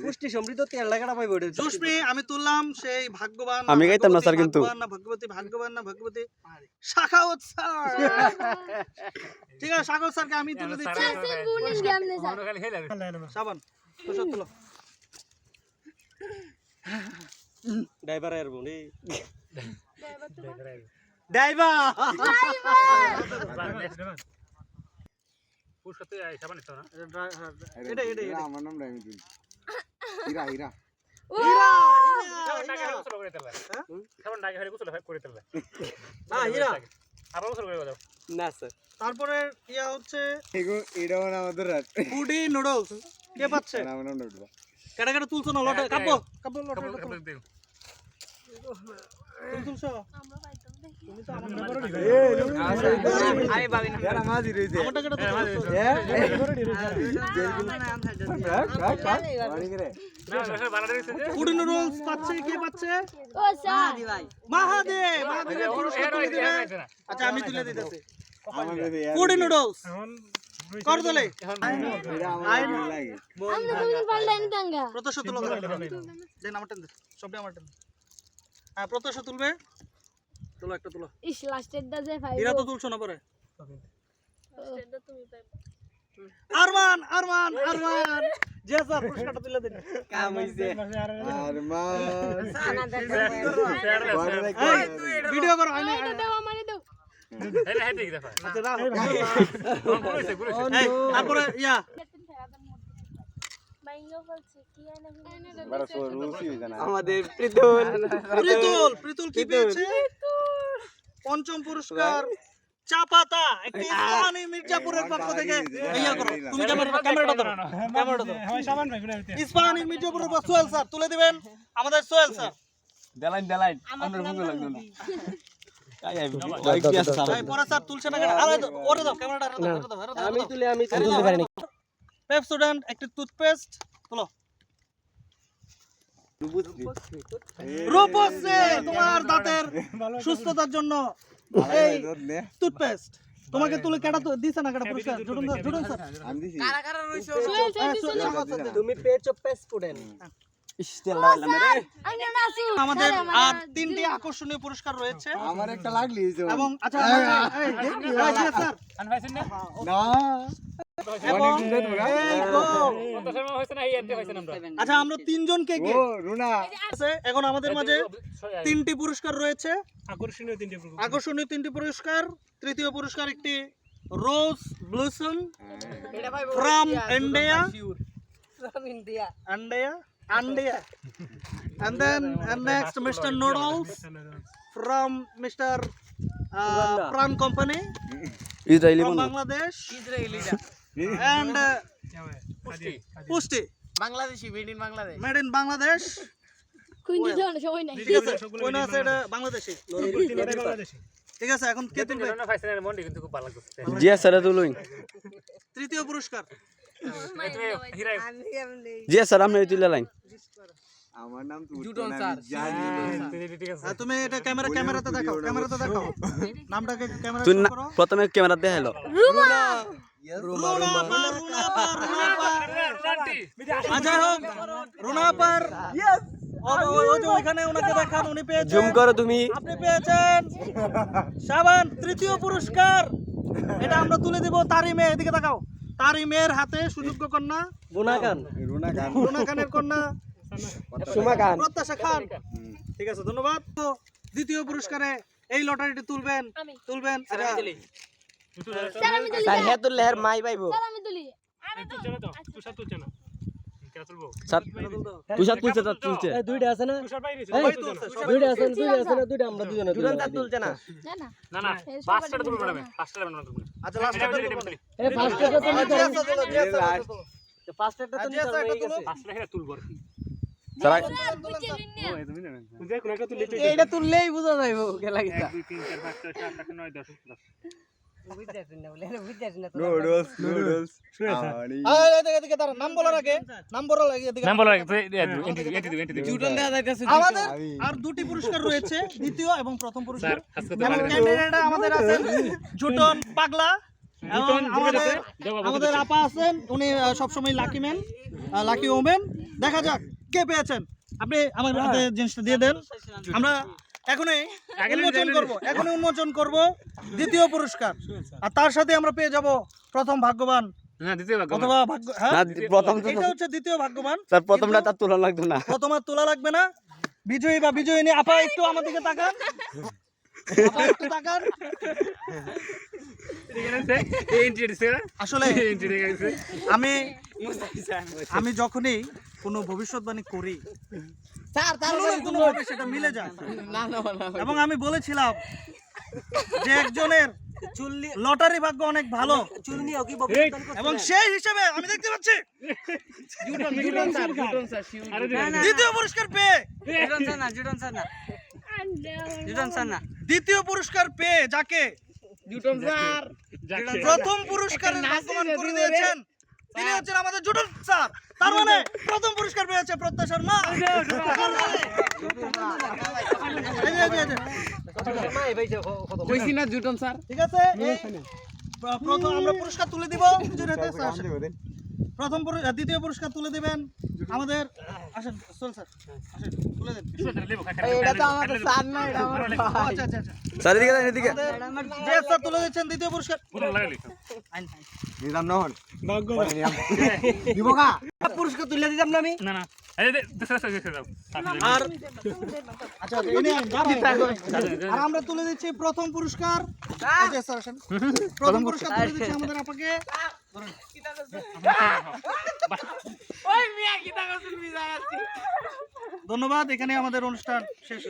পুষ্টি সমৃদ্ধ তেল লাগাটা পাইবো জুসমি আমি তুললাম সেই ভাগ্যবান আমি গাইতাম না স্যার কিন্তু ভাগ্যবান না ভগবতী শাখাওয়াত স্যার ঠিক আছে শাখাওয়াত স্যারকে আমি তুলে দিচ্ছি সাবান তুলো তুলো ড্রাইভার এর বলি ড্রাইভার পুষ্কতে আই সাবান নিছ না এটা আমার নাম রাইমি তুই হীরা হীরা সাবান ডাকে গোসল করে তেলা সাবান ডাকে ফেলে গোসল করে তেলা না হীরা আবার গোসল করে দাও না স্যার তারপরে ইয়া হচ্ছে এটাও না আমাদের রাত ফুডি নুডলস কে পাচ্ছে আমার নাম রাখবা কেডা কেডা তুলছো না লটে কাপো কাপো লটে তুলছো আমরা পাইতাম দেখি তুমি তো আমার নাম্বার আমি ভাবি না यार মাঝি রইছে আমারটা কেডা তুলছো ফুডি নুডলস পাচ্ছে কে পাচ্ছে ও স্যার ভাই মাহাদেব পুরস্কার তুলে দিবে আচ্ছা আমি তুলে দিতেছি ফুডি নুডলস কর দলে আইন লাগে আমরা তুমি পাল্টাইনি দাঙ্গা প্রত্যাশা তুলো দেন আমার টেন দে সবটা আমার টেন হ্যাঁ প্রত্যাশা তুলবে তুলো একটা তুলো ইস লাস্টের দা যে ভাই এরা তো তুলছো না পরে লাস্টের দা তুমি পাইবা আরমান আরমান আরমান জি স্যার পুরস্কারটা তুলে দিন কাম হইছে আরমান ভিডিও করো আইনে এটা দাও আমারে দাও হেলে হেতে কি দেখা আচ্ছা না পুরোছে পুরোছে এই তারপরে ইয়া বাইঙ্গা বলছে কি আইনা বড় রুচি হইছে না আমাদের প্রীতুল প্রিতুল কি পেয়েছে পঞ্চম পুরস্কার চা পাতা একটি ইসমানী মির্জাপুরের পক্ষ থেকে ইয়া করো তুমি ক্যামেরাটা ধরো হয় সাবান ভাই না ইসমানী মির্জাপুরের পক্ষ সোহেল স্যার তুলে দিবেন আমাদের সোহেল স্যার দেলাইন আমরা বুঝতে লাগলো না এই পরে স্যার তুলছে না কেন আরে ওরে দাও ক্যামেরাটা দাও আমি তুলতে পারিনি পেপসোডেন্ট একটি টুথপেস্ট তুলো রূপশ্রী তোমার দাঁতের সুস্থতার জন্য এই টুথপেস্ট তোমাকে তুলে কেডা দিছে না কেডা পুরস্কার জুটন স্যার আমি দিছি কারা কারা রইছো তুমি তুমি পেজ অফ পেজ স্টুডেন্ট আমাদের আর তিনটি আকর্ষণীয় পুরস্কার রয়েছে আমার একটা লাগলি এবং আচ্ছা স্যার আনভাইছেন না না এবং কত সময় হইছে না এই এতে হইছে আমরা আচ্ছা আমরা তিনজনকে কে ও রুনা আছে এখন আমাদের মাঝে তিনটি পুরস্কার রয়েছে আকর্ষণীয় তিনটি পুরস্কার তৃতীয় পুরস্কার একটি rose blossom from India India and then next Mr. Noodles from Mr. Prawn Company Israeli from বন্ধু Bangladesh and Pushti Bangladeshi made in Bangladesh made in Bangladesh কোন দিতে সময় নাই ঠিক আছে কোন আছে এটা বাংলাদেশি ঠিক আছে এখন কে তুলবে না ফাইসেনের মন্ডি কিন্তু খুব ভালো লাগছে জি স্যার তুলুন তৃতীয় পুরস্কার তুমি হিরাই জি স্যার আপনি তুলে লাইন আমার নাম তো জুটন স্যার ঠিক আছে তুমি এটা ক্যামেরাতে দেখাও নামটাকে ক্যামেরা তুই করো প্রথমে ক্যামেরা দেখাইলো আচ্ছা হোক রুনা পার ওইখানে ওনাকে দেখান উনি পেয়েছেন জুম করো তুমি আপনি পেয়েছেন সাবান তৃতীয় পুরস্কার এটা আমরা তুলে দেব তারিমে এদিকে তাকাও তারিমের হাতে সুযোগ্য কন্যা রুনা খানের কন্যা সুমা খান প্রত্যাশা খান ঠিক আছে ধন্যবাদ তো দ্বিতীয় পুরস্কারে এই লটারিটি তুলবেন আচ্ছা স্যার আমি তুলি স্যার হে তুললে হের মাই পাইবো স্যার আমি তুলি আরে তুই চলো তো তুষার তুলছে না কেন তুলবো স্যার তুষার তুলছে এই দুইটা আছে না তুষার পাইনি দুইটা আছে না দুইটা আমরা দুজনে জুটন স্যার তুলছে না না না না পাঁচটা তুলবো না পাঁচটা না তুলবো আচ্ছা লাস্টটা এই ফার্স্টটা তো ফার্স্টটা তো পাঁচটা হেরা তুলবো স্যার এইটা তুললেই বুঝা যাইবো খেলা কি 1 2 3 4 5 6 7 8 9 10 নুডলস এদিকে দাঁড়ান নাম বলার আগে এদিকে নাম বলো এন্টি জুটন দেখা যাইতাছে আমাদের আর দুটি পুরস্কার রয়েছে দ্বিতীয় এবং প্রথম পুরস্কার আজকে এবং ক্যান্ডিডেট আমাদের আছেন জুটন পাগলা এবং আমাদের আপা আছেন, উনি সবসময় লাকি ম্যান, লাকি ওমেন। দেখা যাক কে পেয়েছেন। আপনি আমার হাতে জিনিসটা দিয়ে দেন। আমরা এখনই উন্মোচন করব দ্বিতীয় পুরস্কার, আর তার সাথে আমরা পেয়ে যাব প্রথম ভাগ্যবান অথবা না প্রথম তো এটা হচ্ছে দ্বিতীয় ভাগ্যবান। স্যার প্রথমটা তার তুলনা লাগতো না। প্রথম আর তোলা লাগবে না। বিজয়ী বা বিজয়িনী আপা একটু আমার দিকে তাকান, আপা একটু তাকান। আসলে আমি যখনই কোনো ভবিষ্যৎবাণী করি কোনোভাবে সেটা মিলে যায়। এবং আমি বলেছিলাম যে একজনের লটারি ভাগ্য অনেক ভালো, এবং সেই হিসেবে আমি দেখতে পাচ্ছি দ্বিতীয় পুরস্কার পেয়ে দ্বিতীয় পুরস্কার পেয়ে যাকে প্রথম পুরস্কারের ভাগ্যবান করে দিয়েছেন তিনি হচ্ছেন আমাদের জুটন স্যার। তার মানে প্রথম পুরস্কার পেয়েছে প্রত্যাশার মা। ঠিক আছে, প্রথম আমরা পুরস্কার তুলে দিব। দ্বিতীয় পুরস্কার তুলে দিবেন আমাদের, আসেন চল স্যার, আসেন তুলে দেন। আচ্ছা আচ্ছা আচ্ছা, স্যার এদিকে যান, এদিকে যে স্যার তুলে দিচ্ছেন দ্বিতীয় পুরস্কার। নিলাম নহন পুরস্কার তুলে দিতাম না আমি। আর আচ্ছা আর আমরা তুলে দিচ্ছি প্রথম পুরস্কার। এই যে স্যার আসেন, প্রথম পুরস্কার তুলে দিচ্ছি আমাদের আপাকে। ধন্যবাদ, এখানে আমাদের অনুষ্ঠান শেষ।